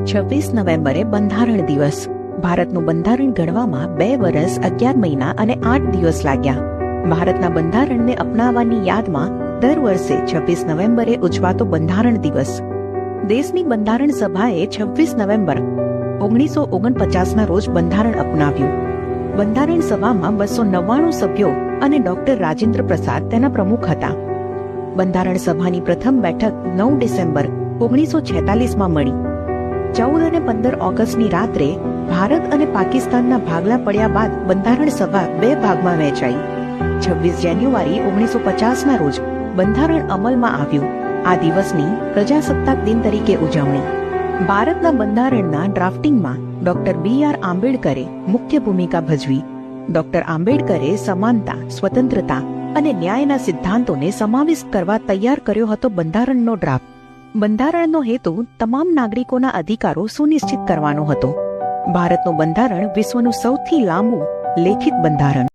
26 નવેમ્બરે બંધારણ દિવસ. ભારતનું બંધારણ ઘડવામાં 2 વર્ષ 11 મહિના અને 8 દિવસ લાગ્યા. ભારતના બંધારણને અપનાવવાની યાદમાં દર વર્ષે 26 નવેમ્બરે ઉજવાતો બંધારણ દિવસ. દેશની બંધારણ સભાએ 26 નવેમ્બર 1949ના રોજ બંધારણ અપનાવ્યું. બંધારણ સભામાં 299 સભ્યો અને ડોક્ટર રાજેન્દ્ર પ્રસાદ તેના પ્રમુખ હતા. બંધારણ સભાની પ્રથમ બેઠક 9 ડિસેમ્બર 1946માં મળી. 14 અને 15 ઓગસ્ટની રાત્રે ભારત અને પાકિસ્તાનના ભાગલા પડ્યા બાદ બંધારણ સભા 2 ભાગમાં વહેંચાઈ. 26 જાન્યુઆરી 1950ના રોજ બંધારણ અમલમાં આવ્યું. આ દિવસની પ્રજાસત્તાક દિન તરીકે ઉજવણી. ભારતના બંધારણના ડ્રાફ્ટિંગમાં ડોક્ટર B.R. આંબેડકરે મુખ્ય ભૂમિકા ભજવી. ડોક્ટર આંબેડકરે સમાનતા, સ્વતંત્રતા અને ન્યાયના સિદ્ધાંતોને સમાવિષ્ટ કરવા તૈયાર કર્યો હતો બંધારણનો ડ્રાફ્ટ. બંધારણનો હેતુ તમામ નાગરિકોના અધિકારો સુનિશ્ચિત કરવાનો હતો. ભારતનું બંધારણ વિશ્વનું સૌથી લાંબુ લેખિત બંધારણ